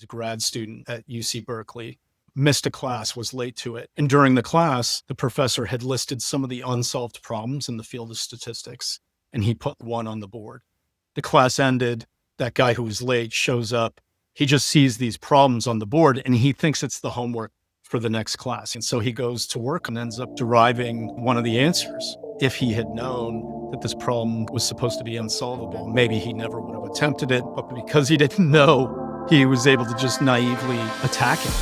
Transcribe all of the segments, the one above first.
a grad student at UC Berkeley, missed a class, was late to it. And during the class, the professor had listed some of the unsolved problems in the field of statistics, and he put one on the board. The class ended. That guy who was late shows up. He just sees these problems on the board and he thinks it's the homework for the next class. And so he goes to work and ends up deriving one of the answers. If he had known that this problem was supposed to be unsolvable, maybe he never would have attempted it. But because he didn't know, he was able to just naively attack it.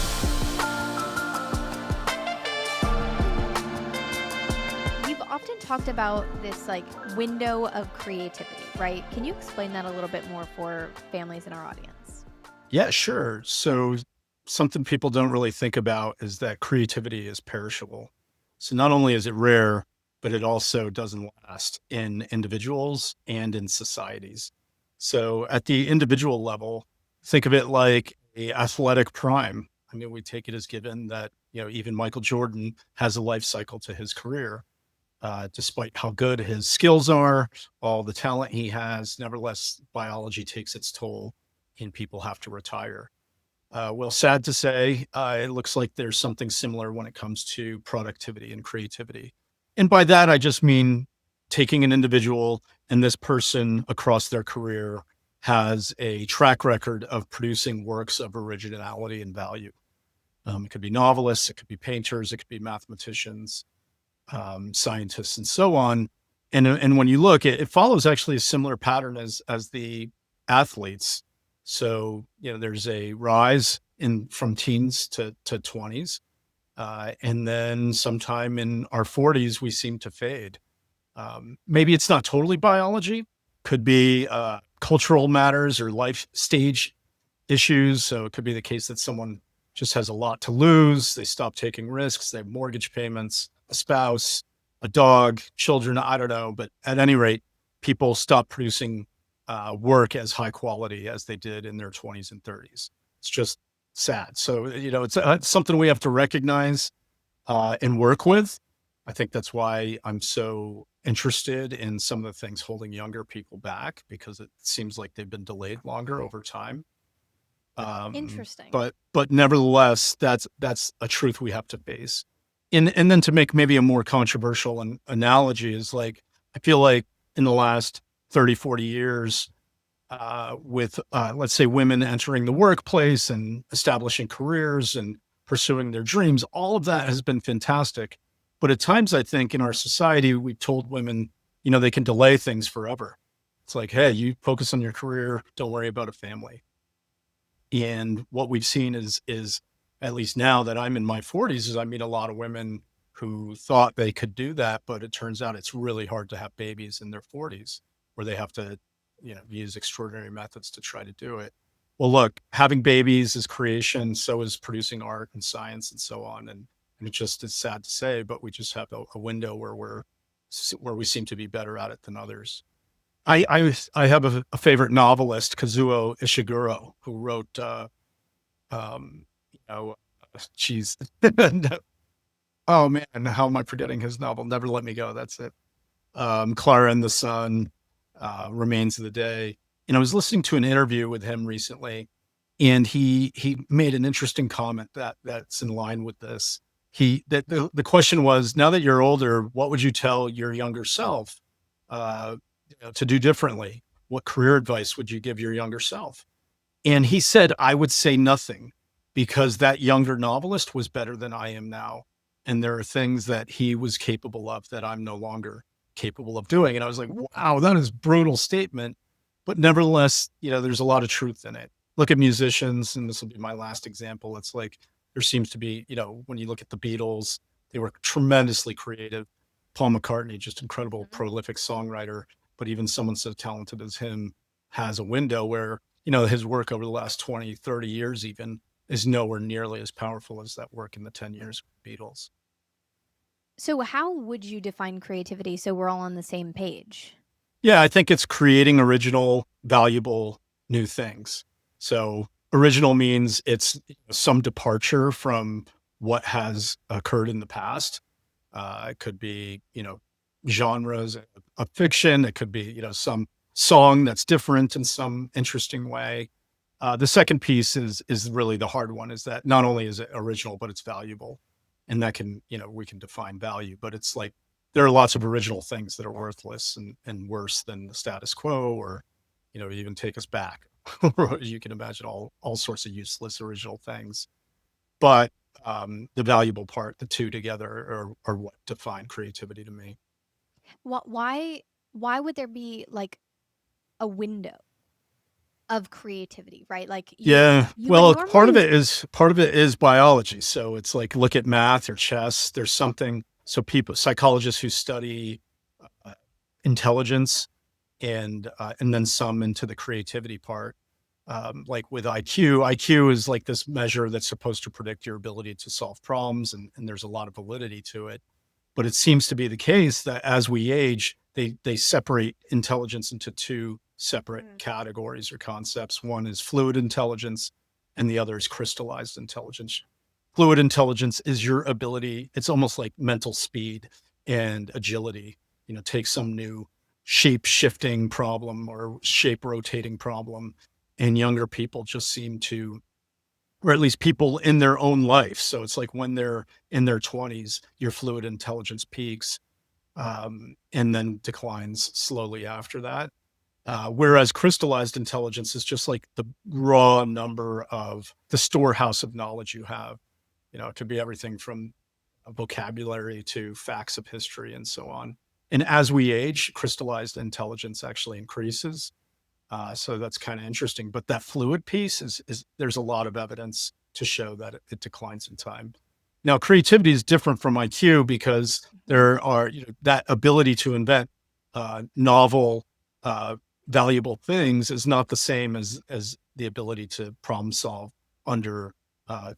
We've often talked about this window of creativity, right? Can you explain that a little bit more for families in our audience? Yeah, sure. So something people don't really think about is that creativity is perishable. So not only is it rare, but it also doesn't last in individuals and in societies. So at the individual level, think of it like a athletic prime. I mean, we take it as given that, even Michael Jordan has a life cycle to his career. Despite how good his skills are, all the talent he has, nevertheless, biology takes its toll and people have to retire. Well, sad to say, it looks like there's something similar when it comes to productivity and creativity. And by that, I just mean taking an individual and this person across their career has a track record of producing works of originality and value. It could be novelists, it could be painters, it could be mathematicians, scientists, and so on. And when you look, it follows actually a similar pattern as the athletes. So, there's a rise from teens to 20s. And then sometime in our 40s, we seem to fade. Maybe it's not totally biology, could be cultural matters or life stage issues. So it could be the case that someone just has a lot to lose. They stop taking risks. They have mortgage payments, a spouse, a dog, children. I don't know. But at any rate, people stop producing work as high quality as they did in their 20s and 30s. It's just sad. So, it's something we have to recognize and work with. I think that's why I'm so interested in some of the things holding younger people back, because it seems like they've been delayed longer over time. Interesting. But nevertheless, that's a truth we have to face. And then to make maybe a more controversial analogy is I feel like in the last 30, 40 years, with, let's say, women entering the workplace and establishing careers and pursuing their dreams, all of that has been fantastic. But at times, I think in our society, we've told women, they can delay things forever. It's like, hey, you focus on your career, don't worry about a family. And what we've seen is at least now that I'm in my 40s, is I meet a lot of women who thought they could do that, but it turns out it's really hard to have babies in their 40s, where they have to, use extraordinary methods to try to do it. Well, look, having babies is creation, so is producing art and science and so on. And it just is sad to say, but we just have a window where we seem to be better at it than others. I have a favorite novelist, Kazuo Ishiguro, who wrote, um, you know, geez, oh man, how am I forgetting his novel? Never Let Me Go. That's it. Clara and the Sun, Remains of the Day. And I was listening to an interview with him recently, and he made an interesting comment that's in line with this. The question was, now that you're older, what would you tell your younger self to do differently? What career advice would you give your younger self? And he said, I would say nothing, because that younger novelist was better than I am now. And there are things that he was capable of that I'm no longer capable of doing. And I was like, wow, that is a brutal statement. But nevertheless, there's a lot of truth in it. Look at musicians, and this will be my last example. It's like there seems to be, when you look at the Beatles, they were tremendously creative. Paul McCartney, just incredible, prolific songwriter. But even someone so talented as him has a window where, his work over the last 20, 30 years even is nowhere nearly as powerful as that work in the 10 years with the Beatles. So how would you define creativity so we're all on the same page? Yeah, I think it's creating original, valuable new things. So original means it's some departure from what has occurred in the past. It could be, genres of fiction. It could be, some song that's different in some interesting way. The second piece is really the hard one, is that not only is it original, but it's valuable. And that can, we can define value, but it's like there are lots of original things that are worthless and worse than the status quo, or, even take us back. You can imagine all sorts of useless original things. But the valuable part, the two together, are what define creativity to me. Why would there be like a window of creativity, right? Like Yeah. you would Well, part of normally. it is biology. So it's like, look at math or chess. There's something. So psychologists who study uh, intelligence and then some into the creativity part. Like with IQ is like this measure that's supposed to predict your ability to solve problems, and there's a lot of validity to it. But it seems to be the case that as we age, they separate intelligence into two separate Mm. categories or concepts. One is fluid intelligence, and the other is crystallized intelligence. Fluid intelligence is your ability, it's almost like mental speed and agility. Take some new shape shifting problem or shape rotating problem. And younger people just seem to, or at least people in their own life. So it's like when they're in their 20s, your fluid intelligence peaks, and then declines slowly after that. Whereas crystallized intelligence is just like the raw number of the storehouse of knowledge you have. It could be everything from a vocabulary to facts of history and so on. And as we age, crystallized intelligence actually increases. So that's kind of interesting. But that fluid piece is there's a lot of evidence to show that it declines in time. Now, creativity is different from IQ because Mhm. there are, that ability to invent novel, uh, valuable things is not the same as the ability to problem solve under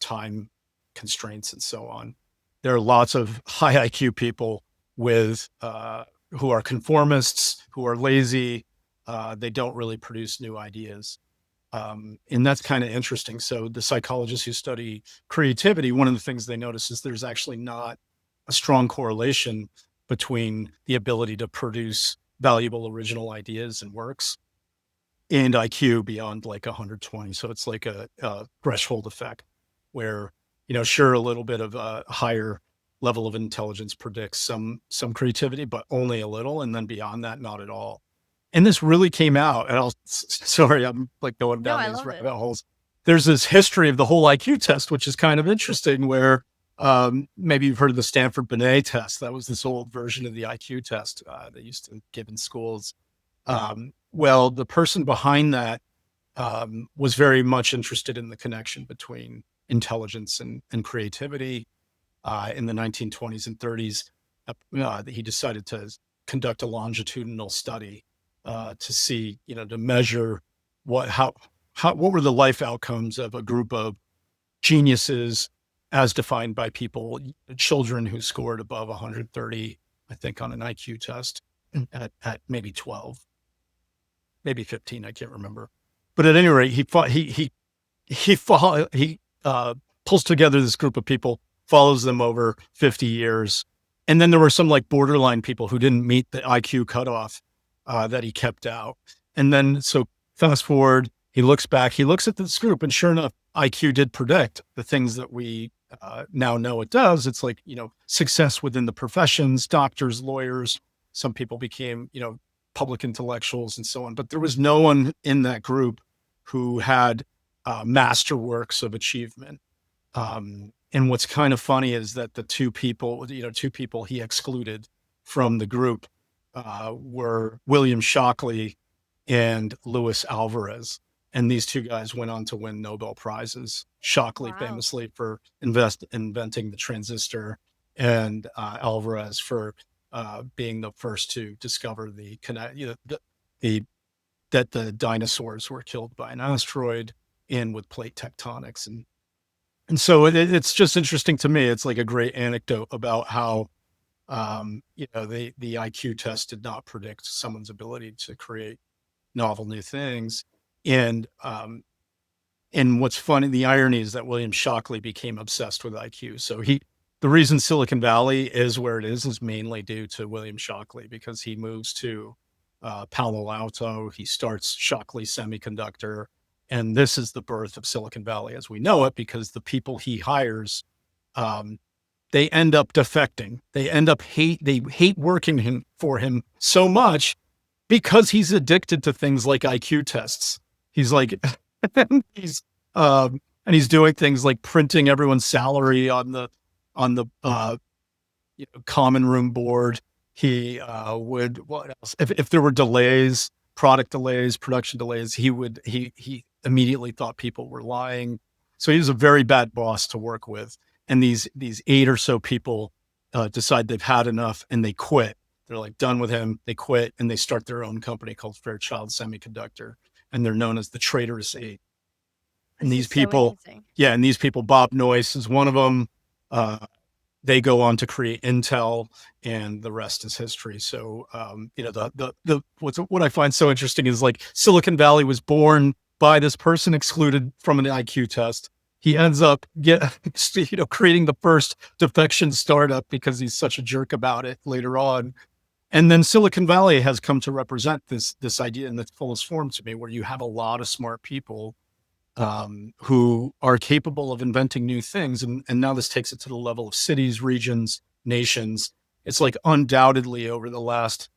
time constraints and so on. There are lots of high IQ people with who are conformists, who are lazy. They don't really produce new ideas. And that's kind of interesting. So the psychologists who study creativity, one of the things they notice is there's actually not a strong correlation between the ability to produce valuable original ideas and works and IQ beyond like 120. So it's like a threshold effect where, sure, a little bit of a higher level of intelligence predicts some creativity, but only a little. And then beyond that, not at all. And this really came out, and sorry, I'm like going No, down I these love it. rabbit holes. There's this history of the whole IQ test, which is kind of interesting, where maybe you've heard of the Stanford Binet test. That was this old version of the IQ test they used to give in schools. Well, the person behind that was very much interested in the connection between intelligence and creativity. In the 1920s and 30s, he decided to conduct a longitudinal study to see, to measure what were the life outcomes of a group of geniuses as defined by people, children who scored above 130, I think, on an IQ test at maybe 12, maybe 15, I can't remember. But at any rate, he pulls together this group of people, follows them over 50 years. And then there were some like borderline people who didn't meet the IQ cutoff that he kept out. And then, so fast forward, he looks back, he looks at this group, and sure enough, IQ did predict the things that we now know it does. It's like, success within the professions, doctors, lawyers. Some people became, public intellectuals and so on. But there was no one in that group who had masterworks of achievement. And what's kind of funny is that the two people he excluded from the group were William Shockley and Luis Alvarez. And these two guys went on to win Nobel Prizes. Shockley Wow. famously for inventing the transistor, and Alvarez for being the first to discover the that the dinosaurs were killed by an asteroid and with plate tectonics. And so it's just interesting to me. It's like a great anecdote about how, the IQ test did not predict someone's ability to create novel new things. And, and what's funny, the irony is that William Shockley became obsessed with IQ. So the reason Silicon Valley is where it is mainly due to William Shockley, because he moves to Palo Alto. He starts Shockley Semiconductor, And this is the birth of Silicon Valley as we know it, because the people he hires, um, they end up defecting. They hate working for him so much because he's addicted to things like IQ tests. He's like, he's, and he's doing things like printing everyone's salary on the common room board. He would, what else? If there were delays, product delays, production delays, he immediately thought people were lying. So he was a very bad boss to work with. And these 8 or so people decide they've had enough and they quit. They're like done with him. They quit and they start their own company called Fairchild Semiconductor, and they're known as the Traitorous 8. And This these is so people, interesting. yeah, and these people, Bob Noyce is one of them. They go on to create Intel, and the rest is history. So, what I find so interesting is like Silicon Valley was born by this person excluded from an IQ test. He ends up creating the first defection startup because he's such a jerk about it later on. And then Silicon Valley has come to represent this idea in its fullest form to me, where you have a lot of smart people who are capable of inventing new things. And now this takes it to the level of cities, regions, nations. It's like undoubtedly over the last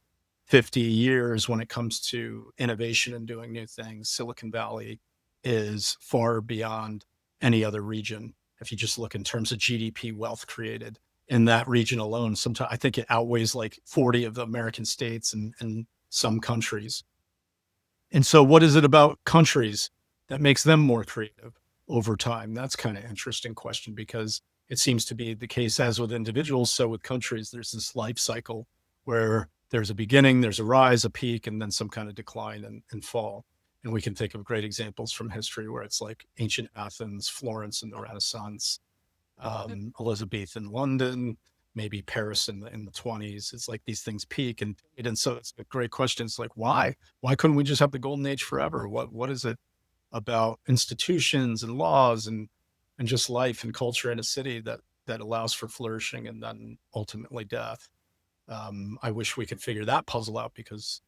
50 years, when it comes to innovation and doing new things, Silicon Valley is far beyond any other region. If you just look in terms of GDP wealth created in that region alone, sometimes I think it outweighs like 40 of the American states and some countries. And so what is it about countries that makes them more creative over time? That's kind of interesting question, because it seems to be the case as with individuals. So with countries, there's this life cycle where there's a beginning, there's a rise, a peak, and then some kind of decline and fall. And we can think of great examples from history where it's like ancient Athens, Florence in the Renaissance, Elizabethan London, maybe Paris in the 20s. It's like these things peak and so it's a great question. It's like, why? Why couldn't we just have the golden age forever? What is it about institutions and laws and just life and culture in a city that allows for flourishing and then ultimately death? I wish we could figure that puzzle out, because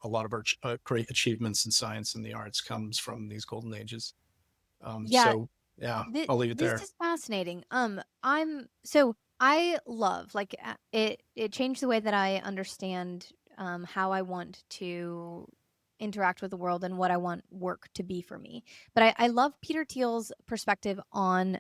a lot of our great achievements in science and the arts comes from these golden ages. Yeah, So yeah, I'll leave it this there. is fascinating. I love like it changed the way that I understand how I want to interact with the world and what I want work to be for me. But I love Peter Thiel's perspective on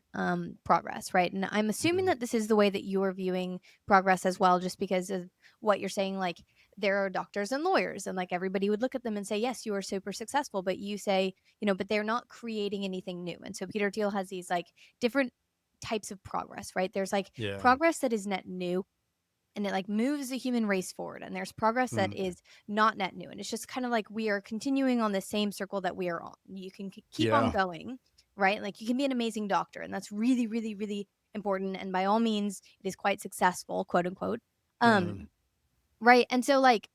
progress, right? And I'm assuming Mhm. that this is the way that you are viewing progress as well, just because of what you're saying. Like there are doctors and lawyers, and like everybody would look at them and say, "Yes, you are super successful," but you say, but they're not creating anything new. And so Peter Thiel has these like different types of progress, right? There's like Yeah. progress that is net new and it like moves the human race forward. And there's progress that Mm. is not net new. And it's just kind of like we are continuing on the same circle that we are on. You can keep on Yeah. going, right? Like you can be an amazing doctor, and that's really, really, really important. And by all means, it is quite successful, quote unquote. Mm. Right. And so like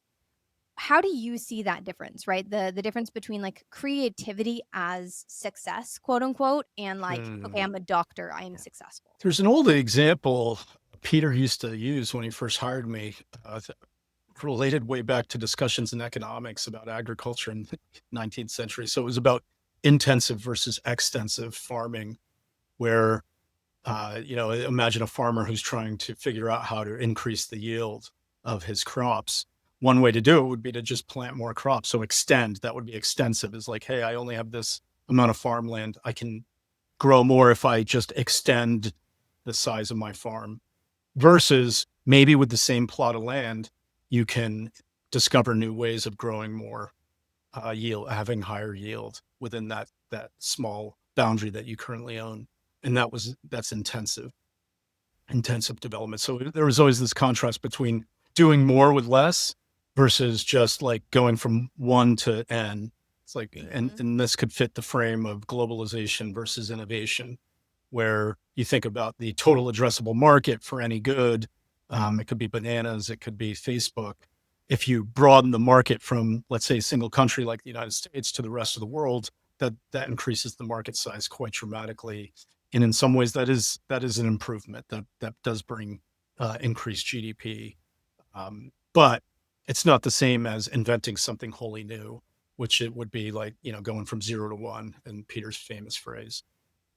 how do you see that difference, right? The difference between like creativity as success, quote unquote, and like, okay, Mm. I'm a doctor, I am successful. There's an old example Peter used to use when he first hired me, related way back to discussions in economics about agriculture in the 19th century. So it was about intensive versus extensive farming, where imagine a farmer who's trying to figure out how to increase the yield of his crops. One way to do it would be to just plant more crops. So extend, that would be extensive, is like, hey, I only have this amount of farmland. I can grow more if I just extend the size of my farm. Versus maybe with the same plot of land, you can discover new ways of growing more yield, having higher yield within that small boundary that you currently own. And that's intensive development. So there was always this contrast between doing more with less versus just like going from one to n. It's like, Mm-hmm. and this could fit the frame of globalization versus innovation, where you think about the total addressable market for any good. It could be bananas, it could be Facebook. If you broaden the market from, let's say, a single country like the United States to the rest of the world, that increases the market size quite dramatically. And in some ways, that is an improvement that does bring increased GDP. But it's not the same as inventing something wholly new which it would be like, going from 0 to 1 in Peter's famous phrase.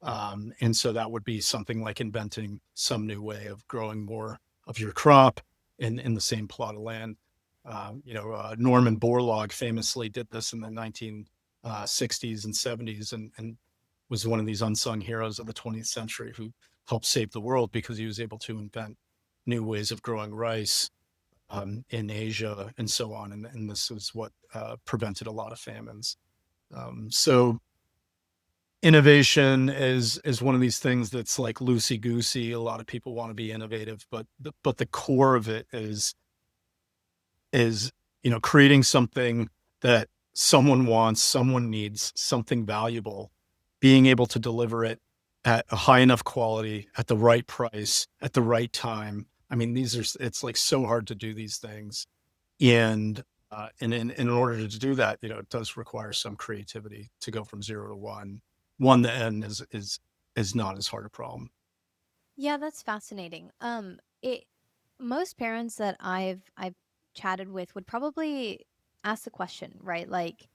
And so that would be something like inventing some new way of growing more of your crop in the same plot of land. Norman Borlaug famously did this in the 1960s and 70s, and was one of these unsung heroes of the 20th century who helped save the world because he was able to invent new ways of growing rice in Asia and so on. And this was what prevented a lot of famines. So innovation is one of these things that's like loosey goosey. A lot of people want to be innovative, but the core of it is creating something that someone wants, someone needs, something valuable, being able to deliver it at a high enough quality, at the right price, at the right time. I mean, it's like so hard to do these things. And in order to do that, it does require some creativity to go from 0 to 1. One to N is not as hard a problem. Yeah, that's fascinating. It most parents that I've chatted with would probably ask the question, right? Like,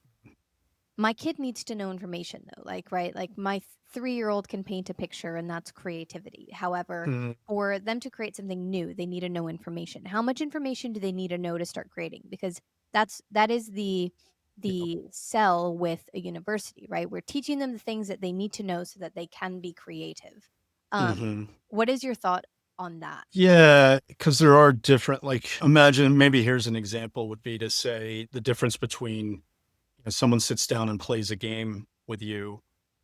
my kid needs to know information though, like, right? Like, my 3-year-old can paint a picture and that's creativity. However, Mm, for them to create something new, they need to know information. How much information do they need to know to start creating? Because that is yeah. the sell with a university, right? We're teaching them the things that they need to know so that they can be creative. Hmm. What is your thought on that? Yeah, because there are different, like, imagine maybe here's an example would be to say the difference between someone sits down and plays a game with you,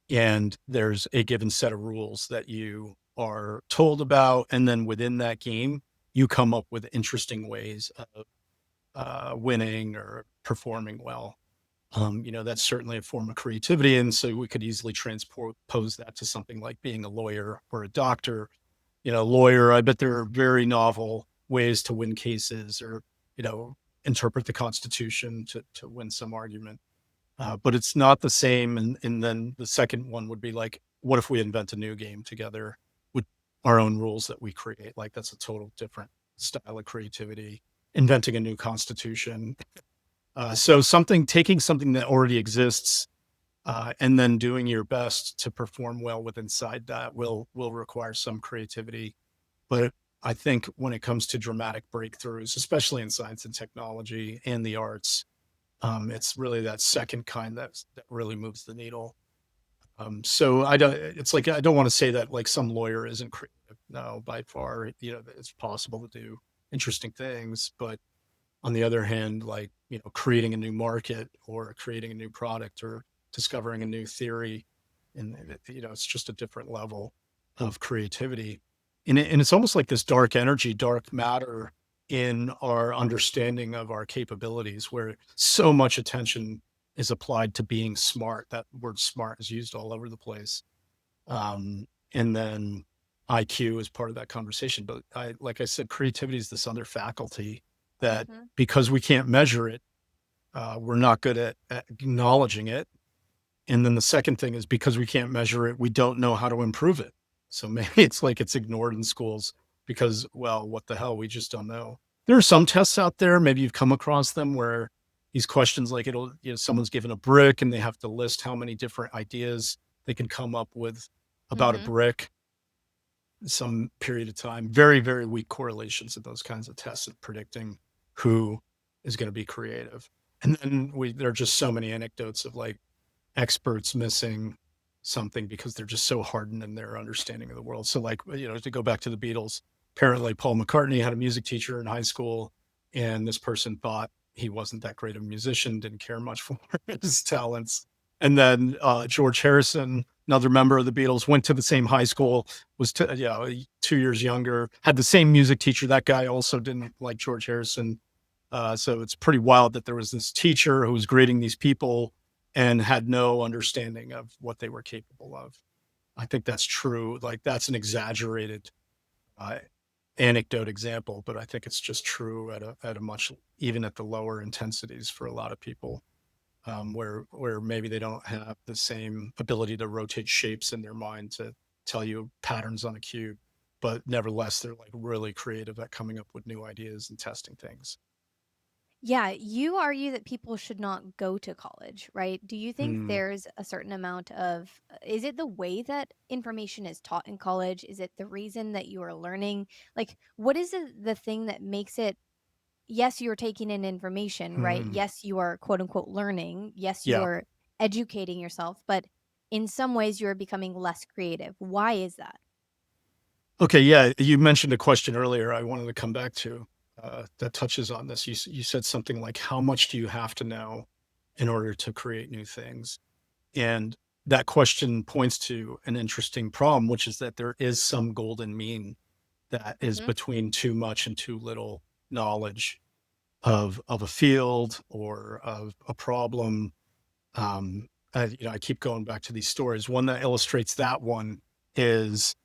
and there's a given set of rules that you are told about, and then within that game, you come up with interesting ways of winning or performing well. That's certainly a form of creativity. And so we could easily transpose that to something like being a lawyer or a doctor. Lawyer, I bet there are very novel ways to win cases or, you know, interpret the Constitution to win some argument. But it's not the same. And then the second one would be like, what if we invent a new game together with our own rules that we create? Like, that's a total different style of creativity. Inventing a new constitution, so taking something that already exists, and then doing your best to perform well with inside that will require some creativity. But I think when it comes to dramatic breakthroughs, especially in science and technology and the arts, it's really that second kind that really moves the needle. So I don't. It's like I don't want to say that like some lawyer isn't creative. No, by far, it's possible to do interesting things, but on the other hand, like, creating a new market or creating a new product or discovering a new theory, and it's just a different level of creativity. And it's almost like this dark energy, dark matter in our understanding of our capabilities, where so much attention is applied to being smart. That word smart is used all over the place. And then IQ is part of that conversation. But like I said, creativity is this other faculty that, Mm-hmm. because we can't measure it, we're not good at acknowledging it. And then the second thing is because we can't measure it, we don't know how to improve it. So maybe it's like it's ignored in schools because, well, what the hell? We just don't know. There are some tests out there. Maybe you've come across them where these questions, like someone's given a brick and they have to list how many different ideas they can come up with about a Mm-hmm. brick some period of time. Very, very weak correlations of those kinds of tests at predicting who is going to be creative. And then there are just so many anecdotes of like experts missing something because they're just so hardened in their understanding of the world. So, like, to go back to the Beatles, apparently Paul McCartney had a music teacher in high school, and this person thought he wasn't that great of a musician, didn't care much for his talents. And then George Harrison, another member of the Beatles, went to the same high school, was 2 years younger, had the same music teacher. That guy also didn't like George Harrison. So it's pretty wild that there was this teacher who was grading these people and had no understanding of what they were capable of. I think that's true. Like, that's an exaggerated uh, anecdote example, but I think it's just true at a much, even at the lower intensities for a lot of people, where maybe they don't have the same ability to rotate shapes in their mind to tell you patterns on a cube, but nevertheless they're like really creative at coming up with new ideas and testing things. Yeah, you argue that people should not go to college, right? Do you think Mm, there's a certain amount of, is it the way that information is taught in college? Is it the reason that you are learning? Like, what is it, the thing that makes it, yes, you're taking in information, right? mm, Yes, you are quote unquote learning. Yes, you yeah. are educating yourself, but in some ways you are becoming less creative. Why is that? Okay, yeah, you mentioned a question earlier I wanted to come back to, that touches on this. You said something like, "How much do you have to know in order to create new things?" And that question points to an interesting problem, which is that there is some golden mean that is Mhm. between too much and too little knowledge of a field or of a problem. I keep going back to these stories. One that illustrates that one is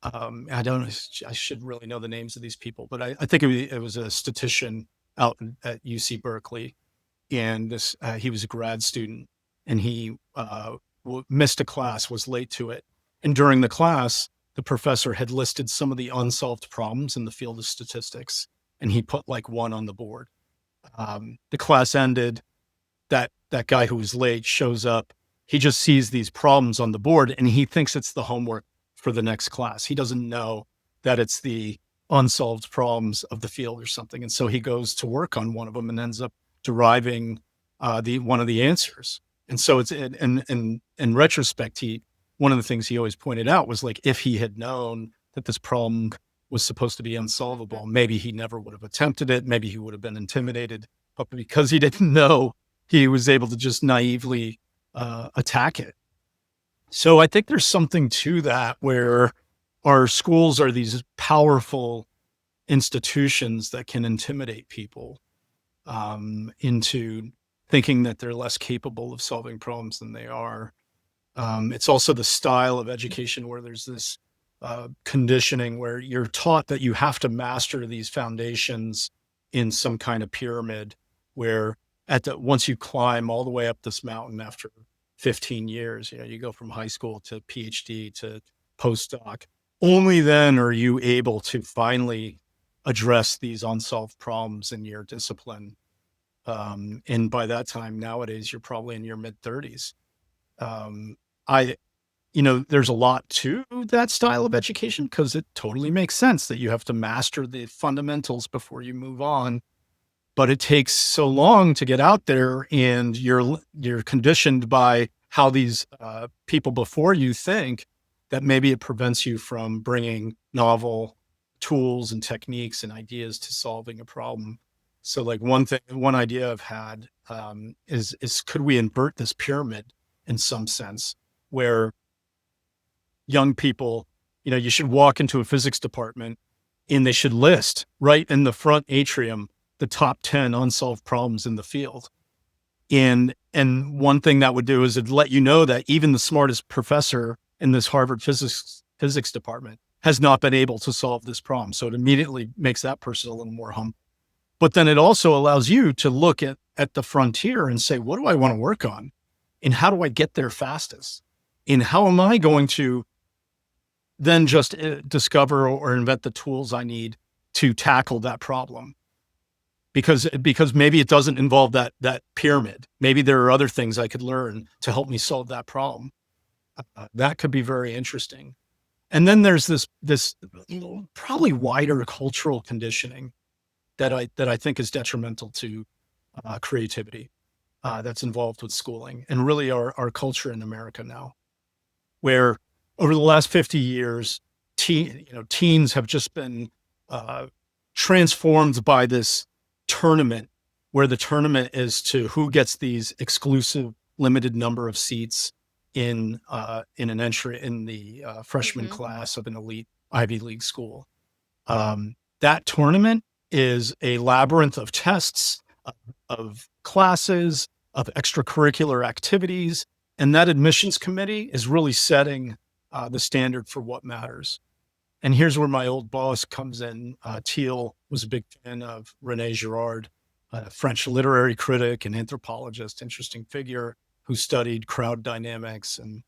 I don't. I should really know the names of these people, but I think it was a statistician at UC Berkeley, and this he was a grad student, and he missed a class, was late to it, and during the class, the professor had listed some of the unsolved problems in the field of statistics, and he put like one on the board. The class ended, that guy who was late shows up. He just sees these problems on the board and he thinks it's the homework for the next class. He doesn't know that it's the unsolved problems of the field or something. And so he goes to work on one of them and ends up deriving the one of the answers. And so it's in retrospect, he one of the things he always pointed out was like if he had known that this problem was supposed to be Mhm. unsolvable, maybe he never would have attempted it. Maybe he would have been intimidated. But because he didn't know, he was able to just naively attack it. So I think there's something to that where our schools are these powerful institutions that can intimidate people into thinking that they're less capable of solving problems than they are. It's also the style of education where there's this conditioning where you're taught that you have to master these foundations in some kind of pyramid where once you climb all the way up this mountain after 15 years, you go from high school to PhD to postdoc, only then are you able to finally address these unsolved problems in your discipline. And by that time nowadays, you're probably in your mid 30s. um, I there's a lot to that style of education because it totally makes sense that you have to master the fundamentals before you move on. But it takes so long to get out there, and you're conditioned by how these people before you think that maybe it prevents you from bringing novel tools and techniques and ideas to solving a problem. So, like one idea I've had is could we invert this pyramid in some sense, where young people, you should walk into a physics department and they should list right in the front atrium the top 10 unsolved problems in the field. And one thing that would do is it'd let you know that even the smartest professor in this Harvard physics department has not been able to solve this problem. So it immediately makes that person a little more humble. But then it also allows you to look at the frontier and say, what do I want to work on? And how do I get there fastest? And how am I going to then just discover or invent the tools I need to tackle that problem? Because maybe it doesn't involve that pyramid. Maybe there are other things I could learn to help me solve that problem. That could be very interesting. And then there's this probably wider cultural conditioning that I think is detrimental to creativity that's involved with schooling and really our culture in America now, where over the last 50 years, teens have just been uh, transformed by this tournament, where the tournament is to who gets these exclusive limited number of seats in an entry in the freshman Mhm. class of an elite Ivy League school. That tournament is a labyrinth of tests, of classes, of extracurricular activities, and that admissions committee is really setting the standard for what matters. And here's where my old boss comes in. Thiel was a big fan of Rene Girard, a French literary critic and anthropologist, interesting figure who studied crowd dynamics and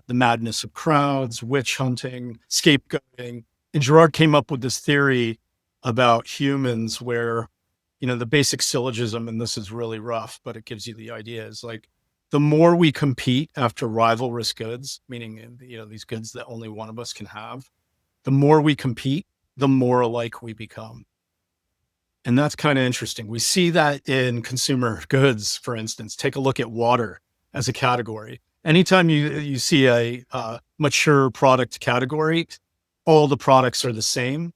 the madness of crowds, witch hunting, scapegoating. And Girard came up with this theory about humans where, the basic syllogism, and this is really rough, but it gives you the idea, is like the more we compete after rivalrous goods, meaning, these goods that only one of us can have, the more we compete, the more alike we become. And that's kind of interesting. We see that in consumer goods, for instance. Take a look at water as a category. Anytime you see a mature product category, all the products are the same,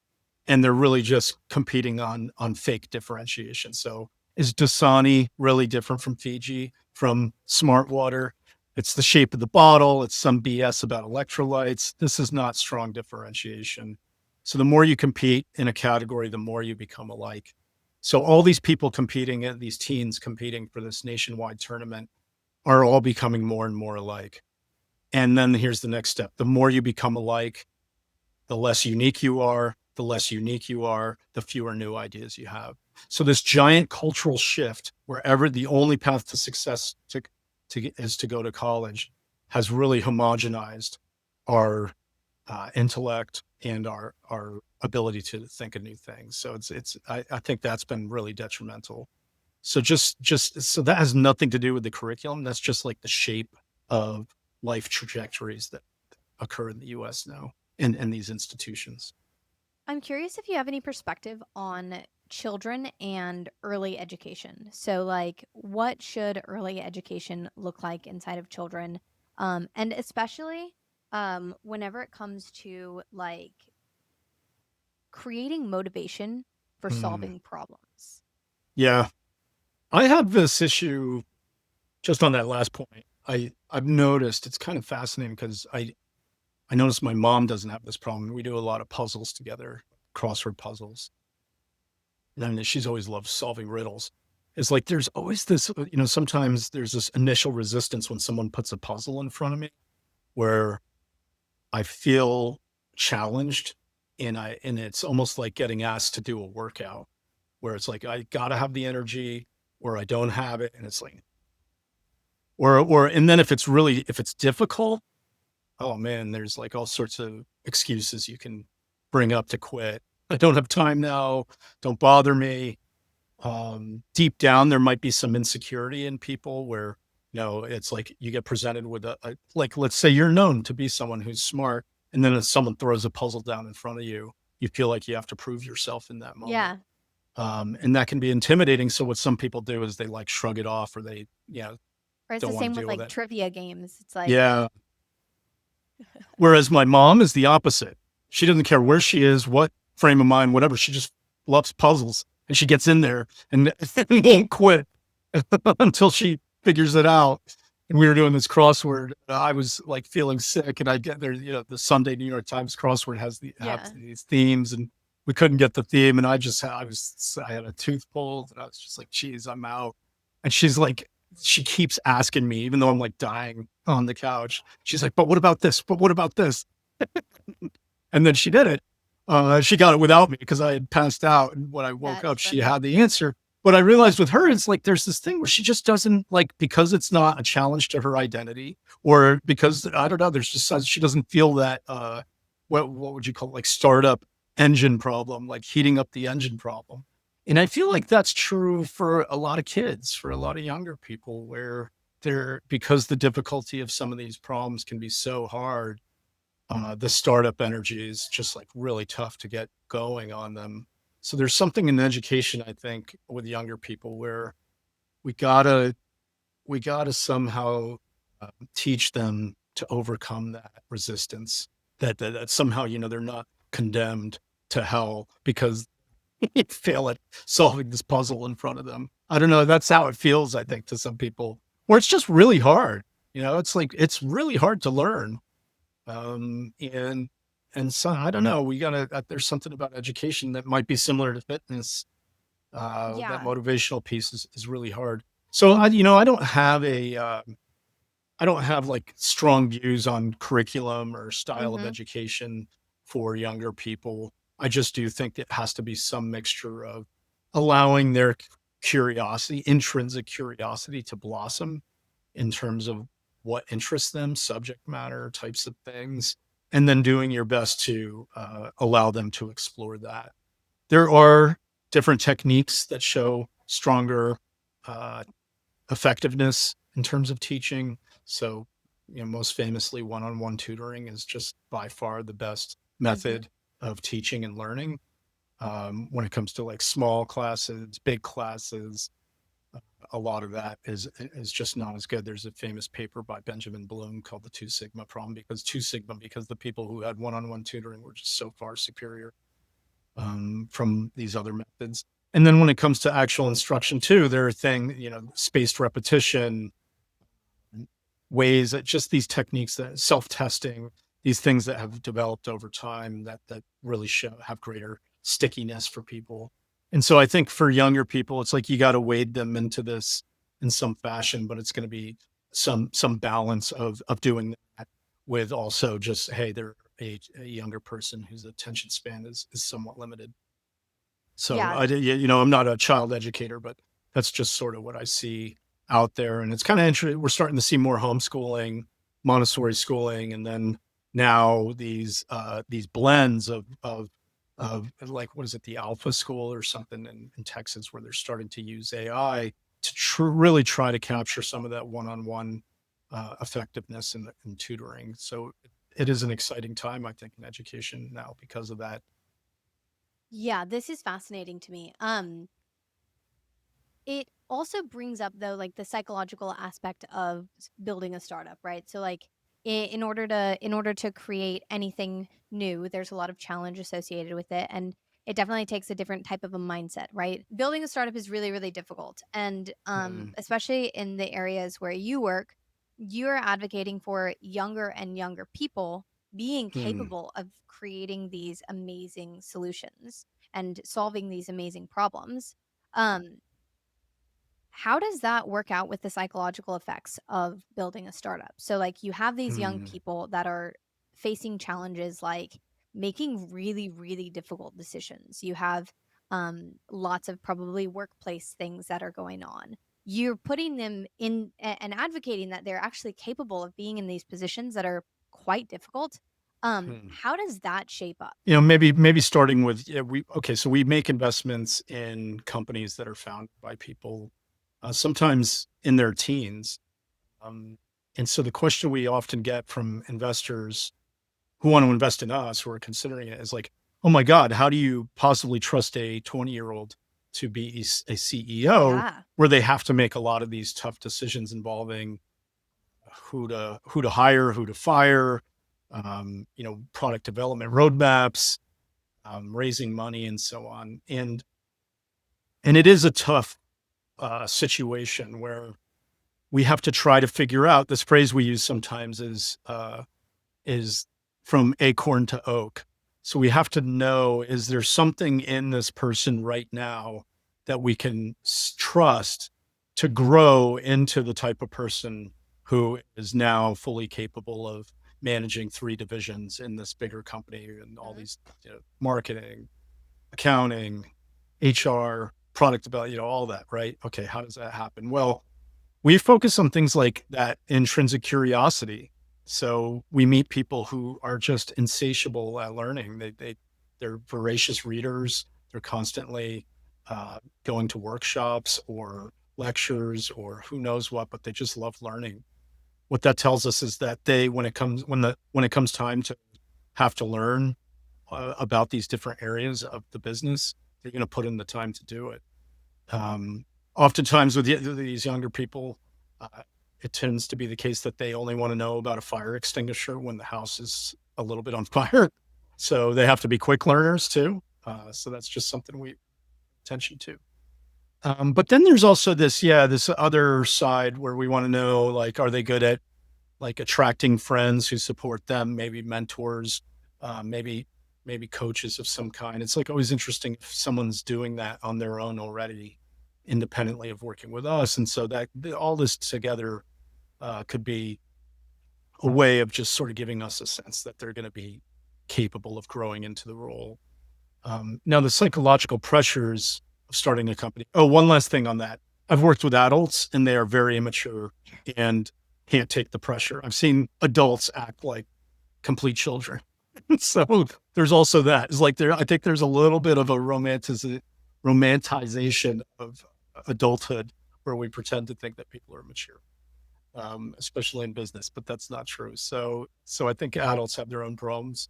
and they're really just competing on fake differentiation. So is Dasani really different from Fiji, from Smart Water? It's the shape of the bottle. It's some BS about electrolytes. This is not strong differentiation. So the more you compete in a category, the more you become alike. So all these people competing, these teens competing for this nationwide tournament, are all becoming more and more alike. And then here's the next step. The more you become alike, the less unique you are. The less unique you are, the fewer new ideas you have. So this giant cultural shift, wherever the only path to success is to go to college, has really homogenized our intellect and our ability to think of new things. So I think that's been really detrimental. So just so that has nothing to do with the curriculum. That's just like the shape of life trajectories that occur in the US now in these institutions. I'm curious if you have any perspective on children and early education. So, like, what should early education look like inside of children? And especially whenever it comes to like creating motivation for Hmm. solving problems. Yeah, I have this issue just on that last point. I've noticed it's kind of fascinating because I noticed my mom doesn't have this problem. We do a lot of puzzles together, crossword puzzles. And she's always loved solving riddles. It's like there's always this, sometimes there's this initial resistance when someone puts a puzzle in front of me where I feel challenged, and it's almost like getting asked to do a workout where it's like I gotta have the energy or I don't have it. And it's like, and then if it's difficult, oh man, there's like all sorts of excuses you can bring up to quit. I don't have time now. Don't bother me. Deep down, there might be some insecurity in people where, it's like you get presented with like, let's say you're known to be someone who's smart. And then if someone throws a puzzle down in front of you, you feel like you have to prove yourself in that moment. Yeah. And that can be intimidating. So what some people do is they like shrug it off, or they, Or it's the don't want same to with deal with like it. trivia games. It's like, Yeah. Whereas my mom is the opposite. She doesn't care where she is, what frame of mind, whatever. She just loves puzzles, and she gets in there and won't quit until she figures it out. And we were doing this crossword. I was like feeling sick, and I get there. The Sunday New York Times crossword have yeah, these themes, and we couldn't get the theme. And I had a tooth pulled, and I was just like, "Geez, I'm out." And she keeps asking me, even though I'm like dying on the couch. She's like, "But what about this? But what about this?" And then she did it. She got it without me because I had passed out. And when I woke that's up, she funny. had the answer. But I realized with her, it's like there's this thing where she just doesn't like, because it's not a challenge to her identity, or because I don't know, there's just she doesn't feel that what would you call it, like startup engine problem, like heating up the engine problem. And I feel like that's true for a lot of kids, for a lot of younger people, where because the difficulty of some of these problems can be so hard, the startup energy is just like really tough to get going on them. So there's something in education, I think, with younger people where we gotta we gotta somehow teach them to overcome that resistance. That somehow, they're not condemned to hell because they fail at solving this puzzle in front of them. I don't know. That's how it feels, I think, to some people. Or it's just really hard. It's like it's really hard to learn, um, and and so I don't know. We gotta. There's something about education that might be similar to fitness. That Yeah. motivational piece is really hard. So I don't have like strong views on curriculum or style of Mm-hmm. education for younger people. I just do think it has to be some mixture of allowing their curiosity, intrinsic curiosity, to blossom in terms of what interests them, subject matter, types of things, and then doing your best to allow them to explore that. There are different techniques that show stronger uh, effectiveness in terms of teaching. So, most famously, one-on-one tutoring is just by far the best Hmm. method of teaching and learning. When it comes to like small classes, big classes, a lot of that is just not as good. There's a famous paper by Benjamin Bloom called the Two Sigma problem, because the people who had one-on-one tutoring were just so far superior from these other methods. And then when it comes to actual instruction too, there are things, spaced repetition, ways that just these techniques, that self-testing, these things that have developed over time that really have greater stickiness for people. And so I think for younger people, it's like you got to wade them into this in some fashion, but it's going to be some balance of doing that with also just, hey, they're a younger person whose attention span is somewhat limited. So Yeah. I'm not a child educator, but that's just sort of what I see out there. And it's kind of interesting. We're starting to see more homeschooling, Montessori schooling, and then now these blends of like, what is it, the Alpha School or something in Texas, where they're starting to use AI to really try to capture some of that one-on-one effectiveness in tutoring. So it is an exciting time, I think, in education now because of that. Yeah, this is fascinating to me. It also brings up though like the psychological aspect of building a startup, right? So like in order to create anything new, there's a lot of challenge associated with it, and it definitely takes a different type of a mindset, right? Building a startup is really really difficult, and Mm, especially in the areas where you work, you're advocating for younger and younger people being mm, capable of creating these amazing solutions and solving these amazing problems. um how does that work out with the psychological effects of building a startup? So, like, you have these young mm, people that are facing challenges like making really, really difficult decisions. You have lots of probably workplace things that are going on. You're putting them in and advocating that they're actually capable of being in these positions that are quite difficult. mm. How does that shape up? Maybe starting with, so we make investments in companies that are founded by people sometimes in their teens. Um, and so the question we often get from investors who want to invest in us, who are considering it, is like, oh my God, how do you possibly trust a 20-year-old to be a CEO, Yeah. where they have to make a lot of these tough decisions involving who to hire, who to fire, product development roadmaps, raising money, and so on. And it is a tough situation where we have to try to figure out. This phrase we use sometimes is from acorn to oak. So we have to know, is there something in this person right now that we can trust to grow into the type of person who is now fully capable of managing three divisions in this bigger company and all Mhm. these, marketing, accounting, HR, product development, all that, right? Okay, how does that happen? Well, we focus on things like that intrinsic curiosity. So we meet people who are just insatiable at learning. They're voracious readers. They're constantly going to workshops or lectures or who knows what, but they just love learning. What that tells us is that when it comes time to have to learn about these different areas of the business, they're going to put in the time to do it. Um, Oftentimes with these younger people, uh, it tends to be the case that they only want to know about a fire extinguisher when the house is a little bit on fire. So they have to be quick learners too. So that's just something we pay attention to. But then there's also this other side where we want to know, like, are they good at like attracting friends who support them, maybe mentors, maybe coaches of some kind. It's like always interesting if someone's doing that on their own already, independently of working with us. And so that all this together could be a way of just sort of giving us a sense that they're going to be capable of growing into the role. Now, the psychological pressures of starting a company. Oh, one last thing on that. I've worked with adults and they are very immature and can't take the pressure. I've seen adults act like complete children. So there's also that. It's like I think there's a little bit of a romanticization of adulthood where we pretend to think that people are mature, especially in business, but that's not true. So I think adults have their own problems.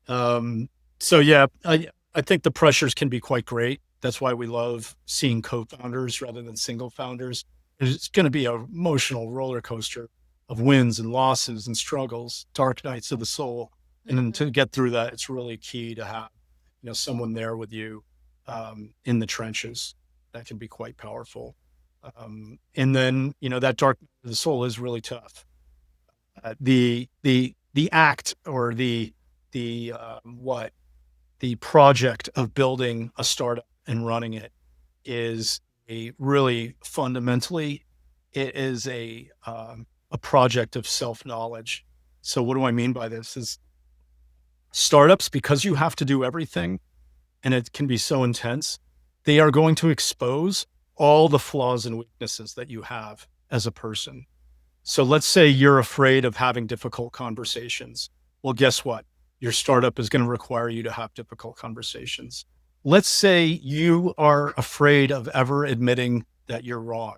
Um, so yeah, I think the pressures can be quite great. That's why we love seeing co-founders rather than single founders. It's going to be an emotional roller coaster of wins and losses and struggles, dark nights of the soul. And then Hmm. to get through that, it's really key to have, someone there with you in the trenches. That can be quite powerful. And then, that dark night of the soul is really tough. The act or what the project of building a startup and running it is a really fundamentally it is a project of self-knowledge. So what do I mean by this is startups, because you have to do everything and it can be so intense, they are going to expose all the flaws and weaknesses that you have as a person. So let's say you're afraid of having difficult conversations. Well, guess what? Your startup is going to require you to have difficult conversations. Let's say you are afraid of ever admitting that you're wrong.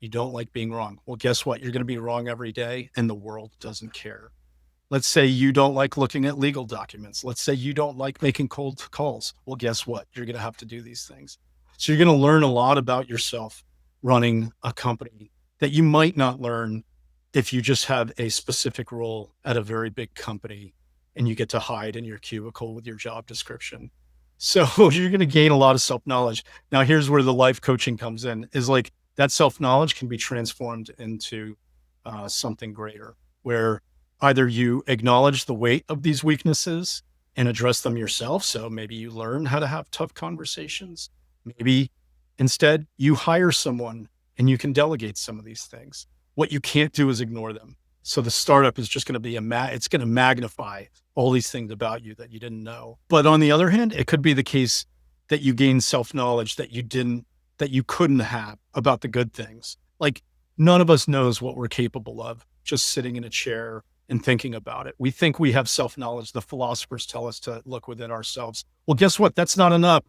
You don't like being wrong. Well, guess what? You're going to be wrong every day, and the world doesn't care. Let's say you don't like looking at legal documents. Let's say you don't like making cold calls. Well, guess what? You're going to have to do these things. So you're going to learn a lot about yourself running a company that you might not learn if you just have a specific role at a very big company and you get to hide in your cubicle with your job description. So you're going to gain a lot of self knowledge. Now, here's where the life coaching comes in is like that self knowledge can be transformed into something greater where either you acknowledge the weight of these weaknesses and address them yourself. So maybe you learn how to have tough conversations. Maybe instead you hire someone and you can delegate some of these things. What you can't do is ignore them. So the startup is just going to be it's going to magnify all these things about you that you didn't know. But on the other hand, it could be the case that you gain self-knowledge that you couldn't have about the good things. Like none of us knows what we're capable of just sitting in a chair and thinking about it. We think we have self knowledge. The philosophers tell us to look within ourselves. Well, guess what? That's not enough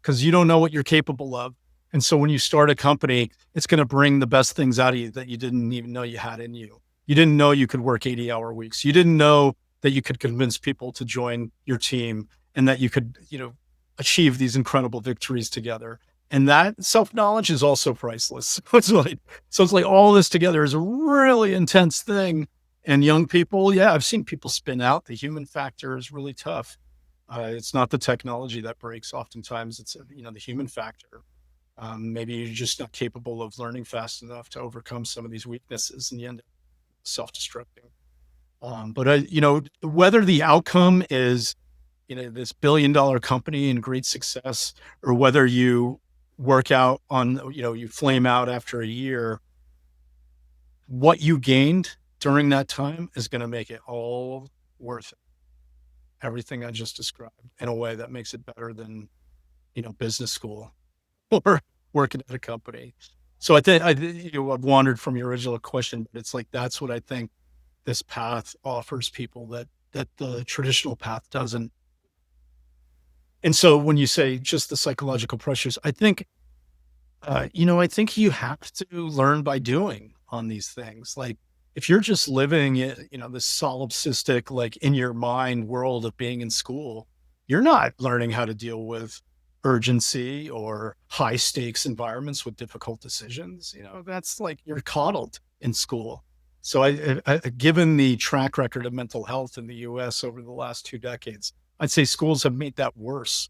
because you don't know what you're capable of. And so when you start a company, it's going to bring the best things out of you that you didn't even know you had in you. You didn't know you could work 80-hour weeks. You didn't know that you could convince people to join your team and that you could, achieve these incredible victories together. And that self knowledge is also priceless. So it's like all this together is a really intense thing. And young people, yeah, I've seen people spin out. The human factor is really tough. It's not the technology that breaks. Oftentimes, it's the human factor. Maybe you're just not capable of learning fast enough to overcome some of these weaknesses, and you end up self-destructing. But whether the outcome is this billion-dollar company and great success, or whether you work out on you flame out after a year, what you gained during that time is going to make it all worth it. Everything I just described in a way that makes it better than, business school or working at a company. So I've wandered from your original question, but it's like, that's what I think this path offers people that the traditional path doesn't. And so when you say just the psychological pressures, I think you have to learn by doing on these things. Like if you're just living, this solipsistic, like in your mind world of being in school, you're not learning how to deal with urgency or high stakes environments with difficult decisions. That's like you're coddled in school. So given the track record of mental health in the US over the last 2 decades, I'd say schools have made that worse.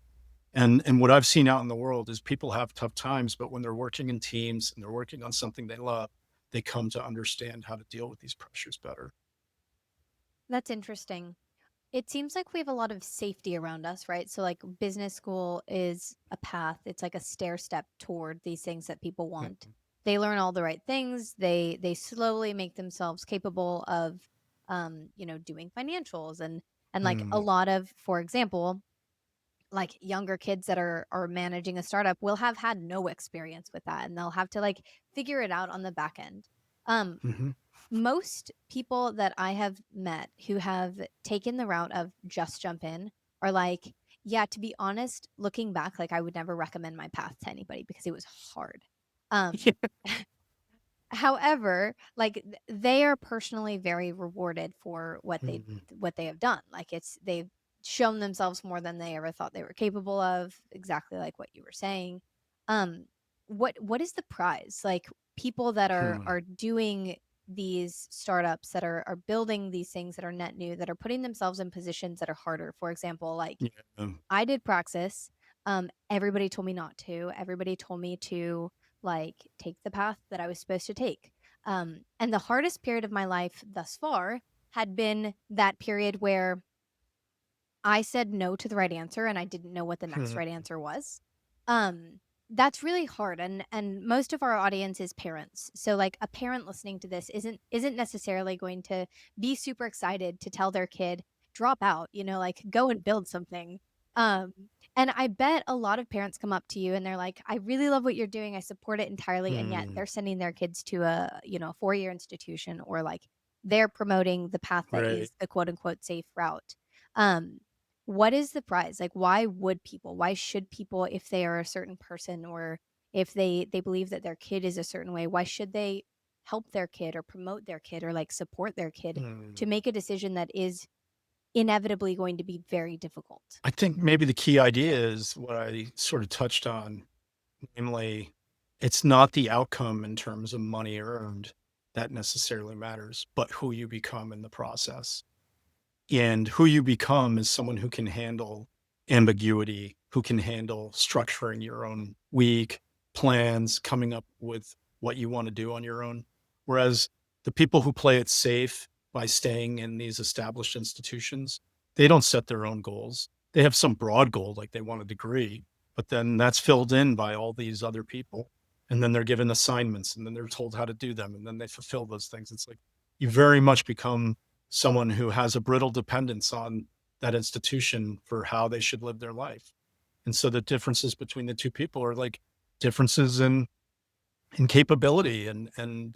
And what I've seen out in the world is people have tough times, but when they're working in teams and they're working on something they love, they come to understand how to deal with these pressures better. That's interesting. It seems like we have a lot of safety around us, right? So like business school is a path. It's like a stair step toward these things that people want. Mhm. They learn all the right things. They slowly make themselves capable of doing financials and like a Mm, lot of, for example, like younger kids that are managing a startup will have had no experience with that and they'll have to like figure it out on the back end. Um mhm, most people that I have met who have taken the route of just jump in are like, Yeah, to be honest, looking back, like I would never recommend my path to anybody because it was hard. Um, However, like they are personally very rewarded for Mm, what they have done. Like they've shown themselves more than they ever thought they were capable of, exactly like what you were saying. Um what is the prize? Like people that hmm, are doing these startups that are building these things that are net new, that are putting themselves in positions that are harder. For example, like yeah. I did praxis. Everybody told me not to. Everybody told me to like take the path that I was supposed to take. And the hardest period of my life thus far had been that period where I said no to the right answer and I didn't know what the next Hmm, right answer was. That's really hard, and most of our audience is parents. So like a parent listening to this isn't necessarily going to be super excited to tell their kid drop out, like go and build something. Um and I bet a lot of parents come up to you and they're like, "I really love what you're doing. I support it entirely." And yet hmm, they're sending their kids to a, 4-year institution, or like they're promoting the path that right. is the quote unquote safe route. Um what is the prize? Like, why should people, if they are a certain person, or if they believe that their kid is a certain way, why should they help their kid or promote their kid or like support their kid Hmm. to make a decision that is inevitably going to be very difficult? I think maybe the key idea is what I sort of touched on, namely, it's not the outcome in terms of money earned that necessarily matters, but who you become in the process. And who you become is someone who can handle ambiguity, who can handle structuring your own week, plans, coming up with what you want to do on your own. Whereas the people who play it safe by staying in these established institutions, they don't set their own goals. They have some broad goal, like they want a degree, but then that's filled in by all these other people. And then they're given assignments and then they're told how to do them. And then they fulfill those things. It's like you very much become someone who has a brittle dependence on that institution for how they should live their life. And so the differences between the two people are like differences in capability and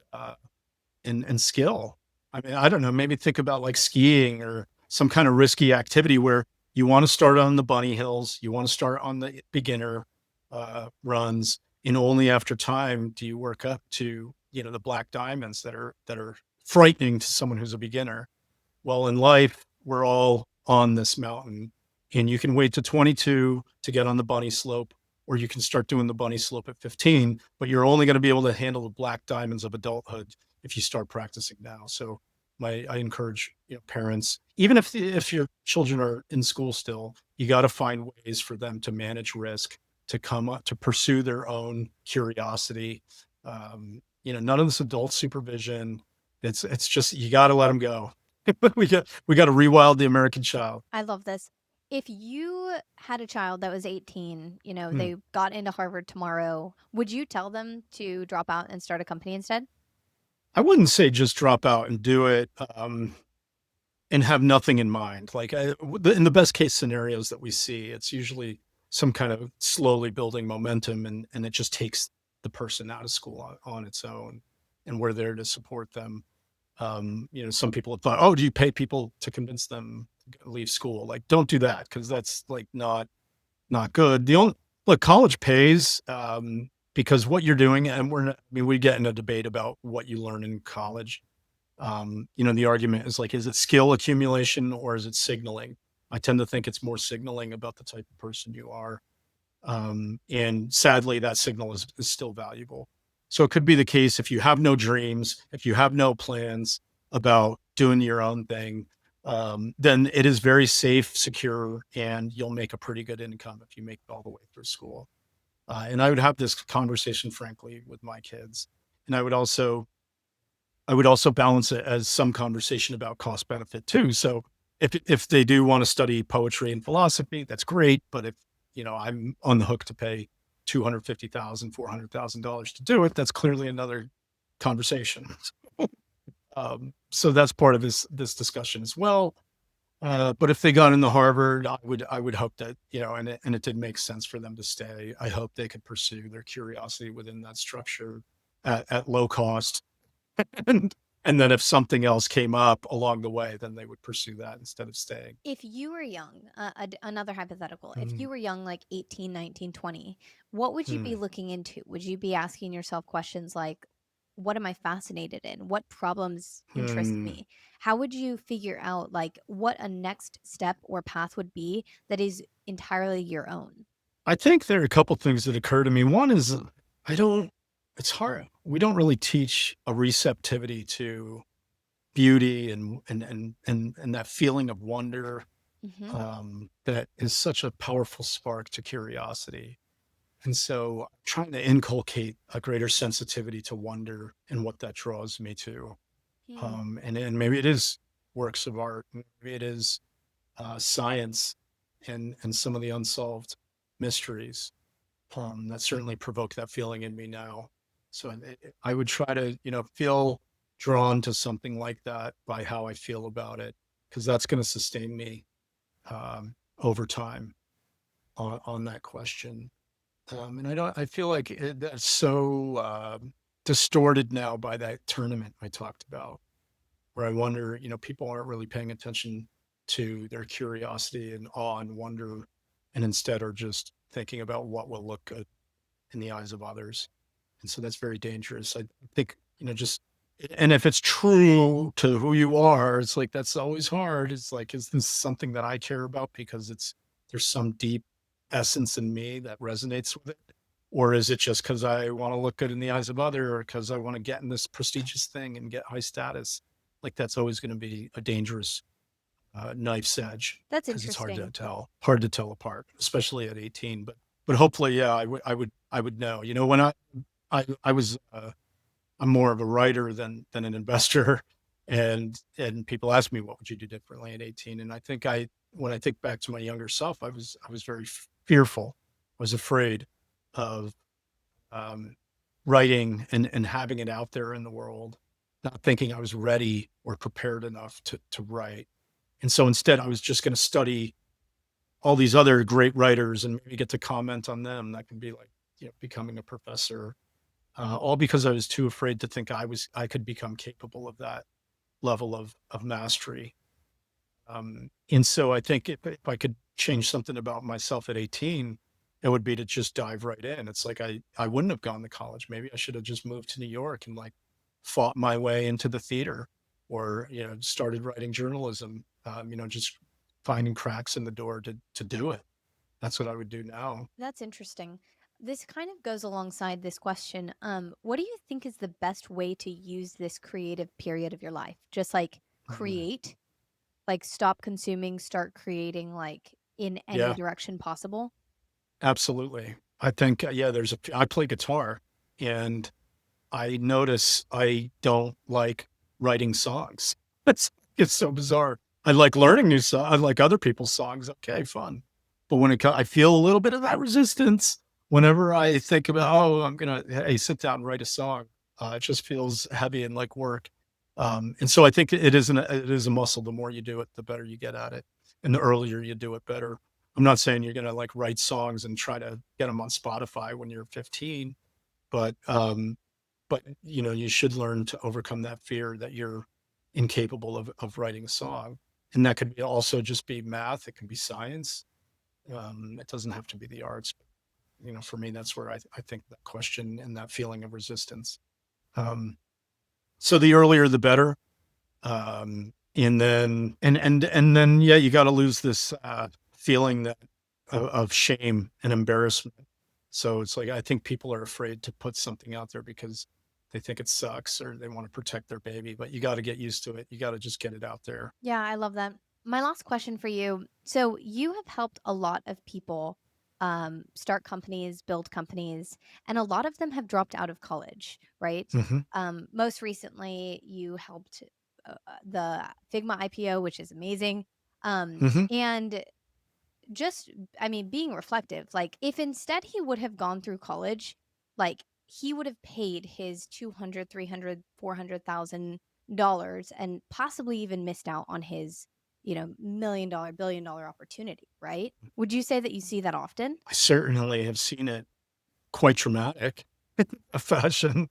skill. I mean, I don't know, maybe think about like skiing or some kind of risky activity where you want to start on the bunny hills, you want to start on the beginner runs, and only after time do you work up to, the black diamonds that are frightening to someone who's a beginner. Well, in life, we're all on this mountain, and you can wait to 22 to get on the bunny slope, or you can start doing the bunny slope at 15, but you're only going to be able to handle the black diamonds of adulthood if you start practicing now. So I encourage, parents, even if your children are in school still, you got to find ways for them to manage risk, to come up, to pursue their own curiosity. None of this adult supervision. It's just you got to let them go. We got to rewild the American child. I love this. If you had a child that was 18, Hmm. they got into Harvard tomorrow, would you tell them to drop out and start a company instead? I wouldn't say just drop out and do it and have nothing in mind. Like in the best case scenarios that we see, it's usually some kind of slowly building momentum, and it just takes the person out of school on its own, and we're there to support them. Some people have thought, oh, do you pay people to convince them to leave school? Like, don't do that because that's like not good. The only look, college pays because what you're doing, and I mean, we get in a debate about what you learn in college. The argument is like, is it skill accumulation or is it signaling? I tend to think it's more signaling about the type of person you are. And sadly, that signal is still valuable. So it could be the case if you have no dreams, if you have no plans about doing your own thing, then it is very safe, secure, and you'll make a pretty good income if you make it all the way through school. And I would have this conversation, frankly, with my kids, and I would also balance it as some conversation about cost benefit too. So if they do want to study poetry and philosophy, that's great. But if I'm on the hook to pay $250,000, $400,000 to do it, that's clearly another conversation. So that's part of this discussion as well. But if they got into Harvard, I would hope that and it did make sense for them to stay. I hope they could pursue their curiosity within that structure at low cost. And then if something else came up along the way, then they would pursue that instead of staying. If you were young, another hypothetical, if Mm, you were young, like 18, 19, 20, what would you be mm, looking into? Would you be asking yourself questions like, what am I fascinated in? What problems interest mm. me? How would you figure out like what a next step or path would be that is entirely your own? I think there are a couple things that occur to me. One is I don't, it's hard. We don't really teach a receptivity to beauty and that feeling of wonder, Hmm. that is such a powerful spark to curiosity. And so I'm trying to inculcate a greater sensitivity to wonder and what that draws me to. Hmm. And maybe it is works of art, maybe it is science and some of the unsolved mysteries that certainly provoke that feeling in me now. So I would try to, feel drawn to something like that by how I feel about it, because that's going to sustain me over time on that question. And I feel like that's so distorted now by that tournament I talked about, where I wonder, people aren't really paying attention to their curiosity and awe and wonder, and instead are just thinking about what will look good in the eyes of others. And so that's very dangerous. I think, just, and if it's true to who you are, it's like, that's always hard. It's like, is this something that I care about because there's some deep essence in me that resonates with it? Or is it just because I want to look good in the eyes of other, or because I want to get in this prestigious thing and get high status? Like that's always going to be a dangerous knife's edge, That's because it's interesting. hard to tell apart, especially at 18. But hopefully, yeah, I would know. When I was I'm more of a writer than an investor, and people ask me what would you do differently at 18, and I think when I think back to my younger self, I was very fearful, I was afraid of um, writing and having it out there in the world, not thinking I was ready or prepared enough to write. And so instead, I was just going to study all these other great writers and maybe get to comment on them. That could be like, becoming a professor, all because I was too afraid to think I could become capable of that level of mastery. And so I think if I could change something about myself at 18, it would be to just dive right in. It's like I wouldn't have gone to college. Maybe I should have just moved to New York and like fought my way into the theater, or, started writing journalism, just finding cracks in the door to do it. That's what I would do now. That's interesting. This kind of goes alongside this question. What do you think is the best way to use this creative period of your life? Just like Mhm. create, like stop consuming, start creating, like in any Yeah, direction possible? absolutely. I think, yeah, I play guitar, and I notice I don't like writing songs. It's so bizarre. I like learning new songs. I like other people's songs. Okay, fun. But I feel a little bit of that resistance whenever I think about, oh, I'm gonna, hey, sit down and write a song. It just feels heavy and like work. And so I think it is a muscle. The more you do it, the better you get at it, and the earlier you do it, better. I'm not saying you're gonna like write songs and try to get them on Spotify when you're 15, but you should learn to overcome that fear that you're incapable of writing a song. And that could also just be math, it can be science. It doesn't have to be the arts. For me, that's where I think that question and that feeling of resistance. um, so the earlier the better. And then yeah, you got to lose this feeling that of shame and embarrassment. So it's like, I think people are afraid to put something out there because they think it sucks or they want to protect their baby, but you got to get used to it. You got to just get it out there. Yeah, I love that. My last question for you. So you have helped a lot of people start companies, build companies, and a lot of them have dropped out of college, right? Hmm. Most recently, you helped the Figma IPO, which is amazing. Hmm. And just, I mean, being reflective, like if instead he would have gone through college, like he would have paid his 200, 300, $400,000 and possibly even missed out on his, $1 million, $1 billion opportunity, right? Would you say that you see that often? I certainly have seen it quite traumatic a fashion.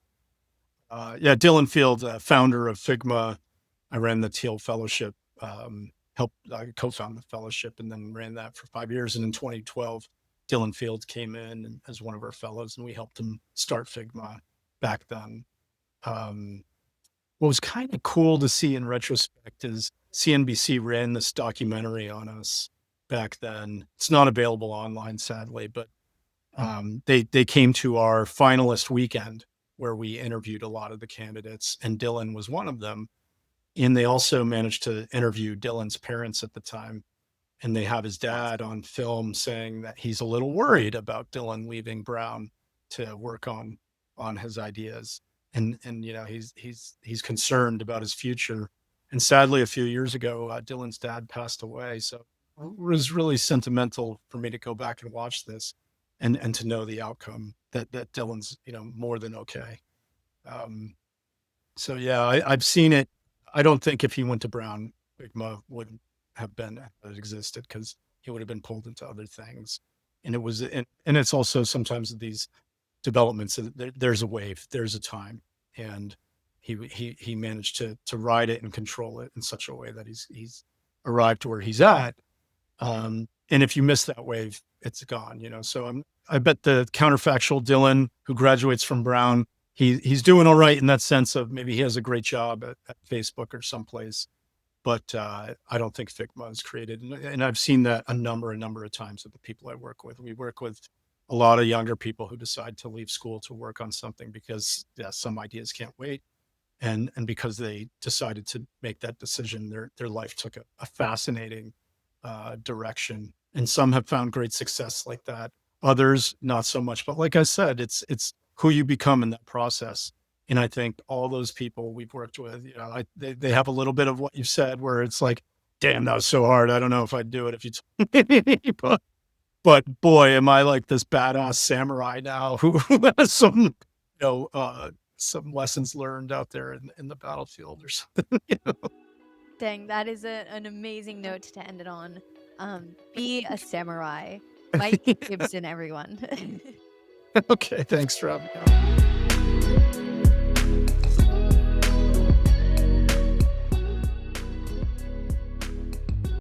Yeah, Dylan Field, founder of Figma. I ran the Thiel Fellowship, helped co-found the fellowship, and then ran that for 5 years. And in 2012, Dylan Field came in as one of our fellows, and we helped him start Figma back then. Um, what was kind of cool to see in retrospect is CNBC ran this documentary on us back then. It's not available online, sadly, but they came to our finalist weekend where we interviewed a lot of the candidates, and Dylan was one of them. And they also managed to interview Dylan's parents at the time, and they have his dad on film saying that he's a little worried about Dylan leaving Brown to work on his ideas, and he's concerned about his future. And sadly, a few years ago, Dylan's dad passed away, so it was really sentimental for me to go back and watch this, and to know the outcome that Dylan's more than okay. Um, so yeah, I've seen it. I don't think if he went to Brown, Figma would have been it existed, because he would have been pulled into other things. And it was, and it's also sometimes these developments. There's a wave, there's a time, and he managed to ride it and control it in such a way that he's arrived to where he's at. And if you miss that wave, it's gone. So I bet the counterfactual Dylan who graduates from Brown, he's doing all right in that sense of maybe he has a great job at Facebook or someplace, but I don't think Figma is created. And I've seen that a number of times with the people I work with. We work with a lot of younger people who decide to leave school to work on something because some ideas can't wait. And because they decided to make that decision, their life took a fascinating direction. And some have found great success like that. Others, not so much. But like I said, it's who you become in that process. And I think all those people we've worked with, they have a little bit of what you said, where it's like, damn, that was so hard. I don't know if I'd do it if you told me. But boy, am I like this badass samurai now who has some lessons learned out there in the battlefield or something. Dang, that is an amazing note to end it on. Be a samurai. Mike Gibson, everyone. Okay, thanks for having me on.